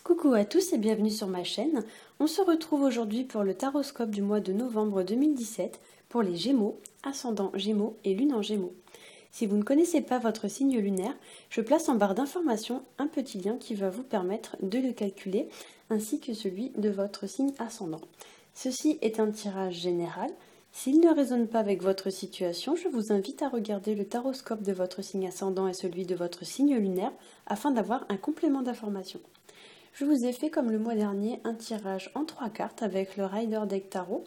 Coucou à tous et bienvenue sur ma chaîne. On se retrouve aujourd'hui pour le taroscope du mois de novembre 2017 pour les Gémeaux, ascendant Gémeaux et lune en Gémeaux. Si vous ne connaissez pas votre signe lunaire, je place en barre d'informations un petit lien qui va vous permettre de le calculer ainsi que celui de votre signe ascendant. Ceci est un tirage général. S'il ne résonne pas avec votre situation, je vous invite à regarder le taroscope de votre signe ascendant et celui de votre signe lunaire afin d'avoir un complément d'information. Je vous ai fait comme le mois dernier un tirage en 3 cartes avec le Rider Deck Tarot.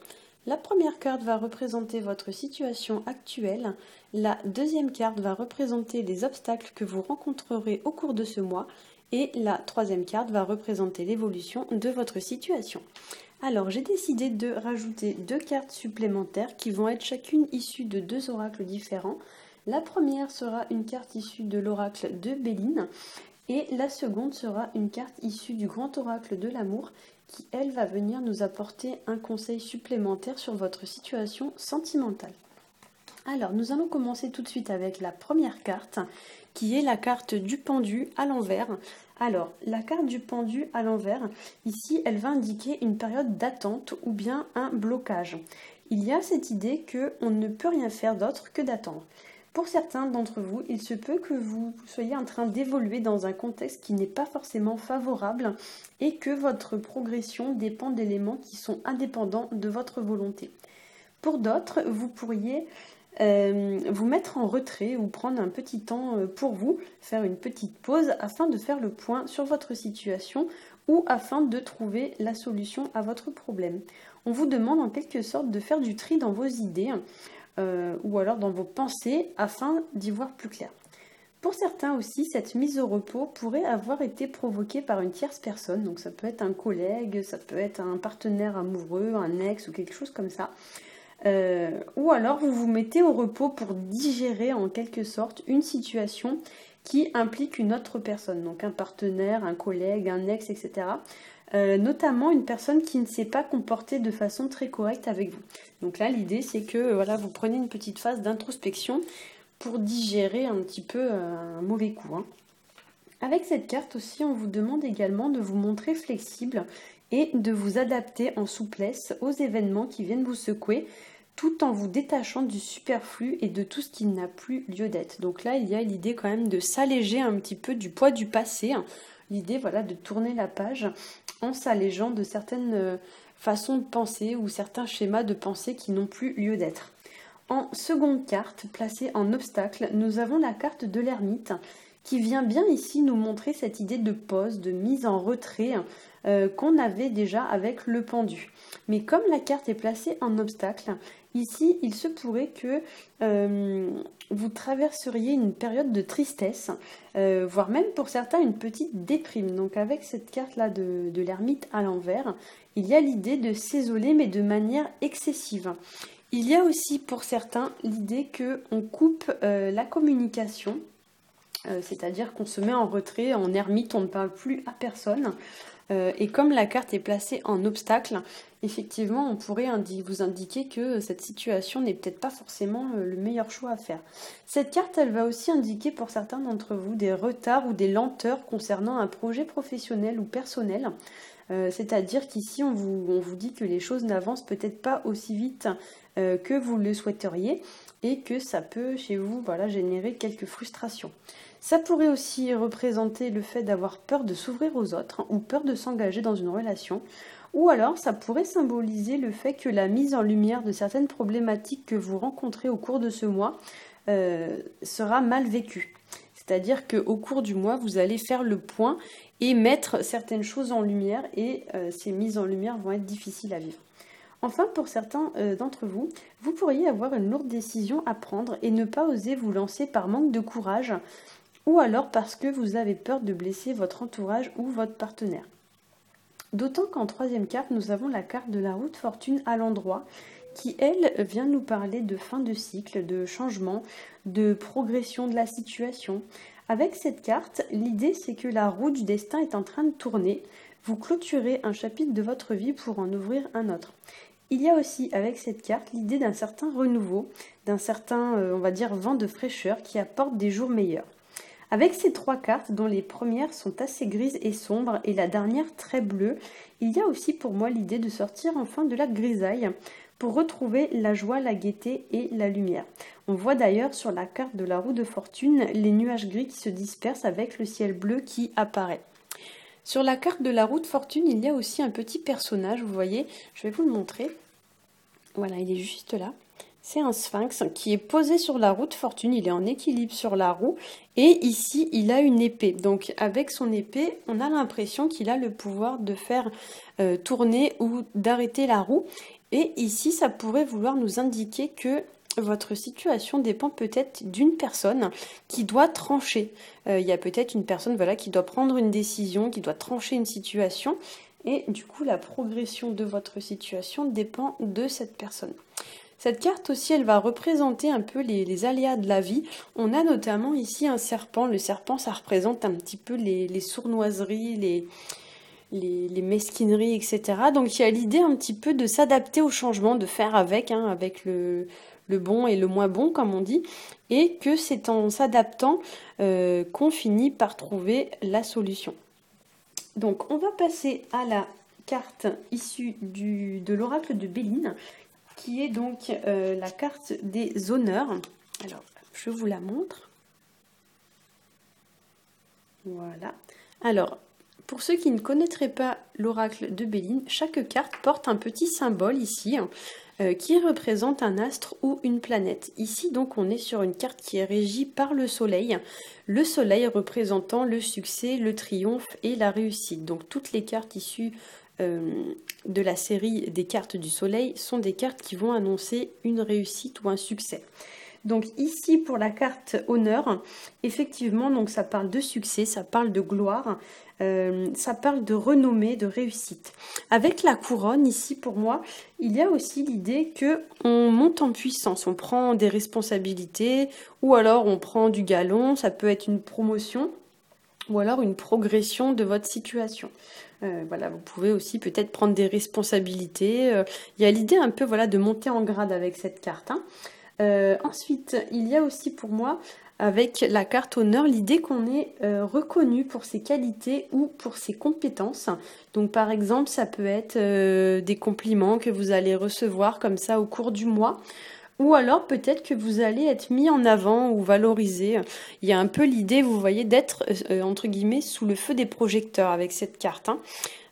La première carte va représenter votre situation actuelle, la deuxième carte va représenter les obstacles que vous rencontrerez au cours de ce mois et la troisième carte va représenter l'évolution de votre situation. Alors j'ai décidé de rajouter 2 cartes supplémentaires qui vont être chacune issues de 2 oracles différents. La première sera une carte issue de l'oracle de Béline. Et la seconde sera une carte issue du grand oracle de l'amour qui, elle, va venir nous apporter un conseil supplémentaire sur votre situation sentimentale. Alors, nous allons commencer tout de suite avec la première carte qui est la carte du pendu à l'envers. Alors, la carte du pendu à l'envers, ici, elle va indiquer une période d'attente ou bien un blocage. Il y a cette idée qu'on ne peut rien faire d'autre que d'attendre. Pour certains d'entre vous, il se peut que vous soyez en train d'évoluer dans un contexte qui n'est pas forcément favorable et que votre progression dépend d'éléments qui sont indépendants de votre volonté. Pour d'autres, vous pourriez vous mettre en retrait ou prendre un petit temps pour vous, faire une petite pause afin de faire le point sur votre situation ou afin de trouver la solution à votre problème. On vous demande en quelque sorte de faire du tri dans vos idées ou alors dans vos pensées afin d'y voir plus clair. Pour certains aussi, cette mise au repos pourrait avoir été provoquée par une tierce personne, donc ça peut être un collègue, ça peut être un partenaire amoureux, un ex ou quelque chose comme ça. Ou alors vous vous mettez au repos pour digérer en quelque sorte une situation qui implique une autre personne, donc un partenaire, un collègue, un ex, etc. Notamment une personne qui ne s'est pas comportée de façon très correcte avec vous. Donc là, l'idée, c'est que voilà, vous prenez une petite phase d'introspection pour digérer un petit peu un mauvais coup. Avec cette carte aussi, on vous demande également de vous montrer flexible et de vous adapter en souplesse aux événements qui viennent vous secouer, tout en vous détachant du superflu et de tout ce qui n'a plus lieu d'être. Donc là, il y a l'idée quand même de s'alléger un petit peu du poids du passé. L'idée, voilà, de tourner la page en s'allégeant de certaines façons de penser ou certains schémas de pensée qui n'ont plus lieu d'être. En seconde carte, placée en obstacle, nous avons la carte de l'ermite qui vient bien ici nous montrer cette idée de pause, de mise en retrait qu'on avait déjà avec le pendu. Mais comme la carte est placée en obstacle, ici il se pourrait que vous traverseriez une période de tristesse, voire même pour certains une petite déprime. Donc avec cette carte-là de l'ermite à l'envers, il y a l'idée de s'isoler mais de manière excessive. Il y a aussi pour certains l'idée qu'on coupe la communication, c'est-à-dire qu'on se met en retrait, en ermite, on ne parle plus à personne. Et comme la carte est placée en obstacle, effectivement, on pourrait vous indiquer que cette situation n'est peut-être pas forcément le meilleur choix à faire. Cette carte, elle va aussi indiquer pour certains d'entre vous des retards ou des lenteurs concernant un projet professionnel ou personnel. C'est-à-dire qu'ici, on vous dit que les choses n'avancent peut-être pas aussi vite que vous le souhaiteriez et que ça peut, chez vous, voilà, générer quelques frustrations. Ça pourrait aussi représenter le fait d'avoir peur de s'ouvrir aux autres ou peur de s'engager dans une relation. Ou alors, ça pourrait symboliser le fait que la mise en lumière de certaines problématiques que vous rencontrez au cours de ce mois sera mal vécue. C'est-à-dire qu'au cours du mois, vous allez faire le point et mettre certaines choses en lumière et ces mises en lumière vont être difficiles à vivre. Enfin, pour certains d'entre vous, vous pourriez avoir une lourde décision à prendre et ne pas oser vous lancer par manque de courage ou alors parce que vous avez peur de blesser votre entourage ou votre partenaire. D'autant qu'en troisième carte, nous avons la carte de la roue de fortune à l'endroit qui, elle, vient nous parler de fin de cycle, de changement, de progression de la situation. Avec cette carte, l'idée c'est que la roue du destin est en train de tourner. Vous clôturez un chapitre de votre vie pour en ouvrir un autre. Il y a aussi avec cette carte l'idée d'un certain renouveau, d'un certain, on va dire, vent de fraîcheur qui apporte des jours meilleurs. Avec ces 3 cartes, dont les premières sont assez grises et sombres et la dernière très bleue, il y a aussi pour moi l'idée de sortir enfin de la grisaille pour retrouver la joie, la gaieté et la lumière. On voit d'ailleurs sur la carte de la roue de fortune les nuages gris qui se dispersent avec le ciel bleu qui apparaît. Sur la carte de la roue de fortune, il y a aussi un petit personnage, vous voyez, je vais vous le montrer. Voilà, il est juste là. C'est un sphinx qui est posé sur la roue de fortune, il est en équilibre sur la roue et ici il a une épée. Donc avec son épée, on a l'impression qu'il a le pouvoir de faire tourner ou d'arrêter la roue. Et ici ça pourrait vouloir nous indiquer que votre situation dépend peut-être d'une personne qui doit trancher. Il y a peut-être une personne voilà, qui doit prendre une décision, qui doit trancher une situation. Et du coup la progression de votre situation dépend de cette personne. Cette carte aussi, elle va représenter un peu les aléas de la vie. On a notamment ici un serpent. Le serpent, ça représente un petit peu les sournoiseries, les mesquineries, etc. Donc il y a l'idée un petit peu de s'adapter au changement, de faire avec, avec le bon et le moins bon, comme on dit. Et que c'est en s'adaptant qu'on finit par trouver la solution. Donc on va passer à la carte issue de l'oracle de Béline, qui est donc la carte des honneurs. Alors, je vous la montre. Voilà. Alors, pour ceux qui ne connaîtraient pas l'oracle de Béline, chaque carte porte un petit symbole ici, qui représente un astre ou une planète. Ici, donc, on est sur une carte qui est régie par le soleil représentant le succès, le triomphe et la réussite. Donc, toutes les cartes issues de la série des cartes du soleil sont des cartes qui vont annoncer une réussite ou un succès. Donc ici pour la carte honneur, effectivement donc ça parle de succès, ça parle de gloire, ça parle de renommée, de réussite. Avec la couronne ici pour moi, il y a aussi l'idée que on monte en puissance, on prend des responsabilités ou alors on prend du galon, ça peut être une promotion ou alors une progression de votre situation. Voilà, vous pouvez aussi peut-être prendre des responsabilités. Il y a l'idée un peu voilà, de monter en grade avec cette carte. Ensuite, il y a aussi pour moi, avec la carte honneur, l'idée qu'on est reconnu pour ses qualités ou pour ses compétences. Donc par exemple, ça peut être des compliments que vous allez recevoir comme ça au cours du mois. Ou alors peut-être que vous allez être mis en avant ou valorisé. Il y a un peu l'idée, vous voyez, d'être, entre guillemets, sous le feu des projecteurs avec cette carte.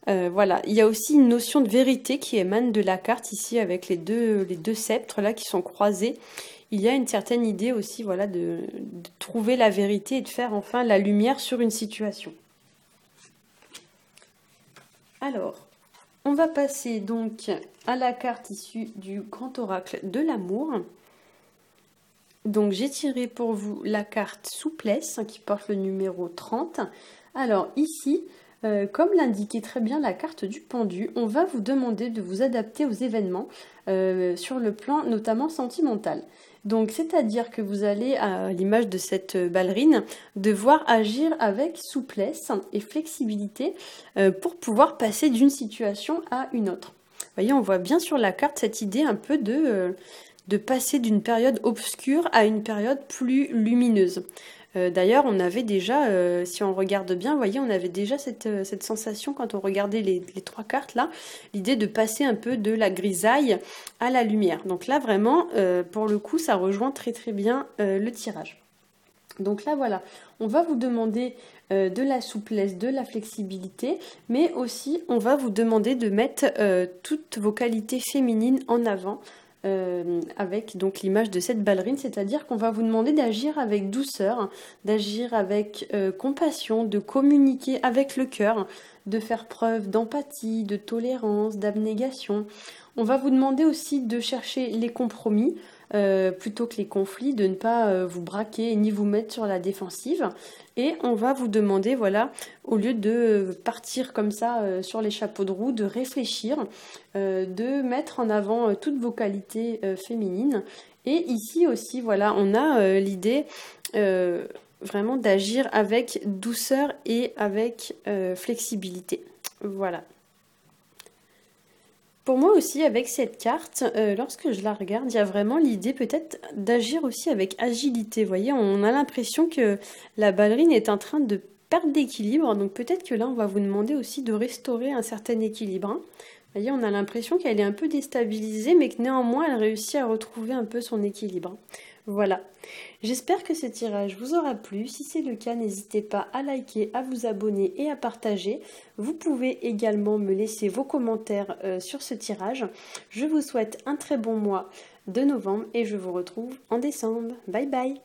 Voilà, il y a aussi une notion de vérité qui émane de la carte ici avec les deux sceptres là qui sont croisés. Il y a une certaine idée aussi voilà, de trouver la vérité et de faire enfin la lumière sur une situation. Alors, on va passer donc à la carte issue du grand oracle de l'amour. Donc j'ai tiré pour vous la carte souplesse qui porte le numéro 30. Alors ici, comme l'indiquait très bien la carte du pendu, on va vous demander de vous adapter aux événements sur le plan notamment sentimental. Donc c'est-à-dire que vous allez, à l'image de cette ballerine, devoir agir avec souplesse et flexibilité pour pouvoir passer d'une situation à une autre. Vous voyez, on voit bien sur la carte cette idée un peu de passer d'une période obscure à une période plus lumineuse. D'ailleurs, on avait déjà, si on regarde bien, vous voyez, on avait déjà cette sensation quand on regardait les 3 cartes là, l'idée de passer un peu de la grisaille à la lumière. Donc là, vraiment, pour le coup, ça rejoint très très bien le tirage. Donc là, voilà, on va vous demander de la souplesse, de la flexibilité, mais aussi on va vous demander de mettre toutes vos qualités féminines en avant. Avec donc l'image de cette ballerine, c'est-à-dire qu'on va vous demander d'agir avec douceur, d'agir avec compassion, de communiquer avec le cœur, de faire preuve d'empathie, de tolérance, d'abnégation. On va vous demander aussi de chercher les compromis plutôt que les conflits, de ne pas vous braquer ni vous mettre sur la défensive. Et on va vous demander, voilà, au lieu de partir comme ça sur les chapeaux de roue, de réfléchir, de mettre en avant toutes vos qualités féminines. Et ici aussi, voilà, on a l'idée vraiment d'agir avec douceur et avec flexibilité. Voilà. Pour moi aussi, avec cette carte, lorsque je la regarde, il y a vraiment l'idée peut-être d'agir aussi avec agilité. Vous voyez, on a l'impression que la ballerine est en train de perdre d'équilibre, donc peut-être que là, on va vous demander aussi de restaurer un certain équilibre, hein. Vous voyez, on a l'impression qu'elle est un peu déstabilisée, mais que néanmoins, elle réussit à retrouver un peu son équilibre. Voilà. J'espère que ce tirage vous aura plu. Si c'est le cas, n'hésitez pas à liker, à vous abonner et à partager. Vous pouvez également me laisser vos commentaires sur ce tirage. Je vous souhaite un très bon mois de novembre et je vous retrouve en décembre. Bye bye!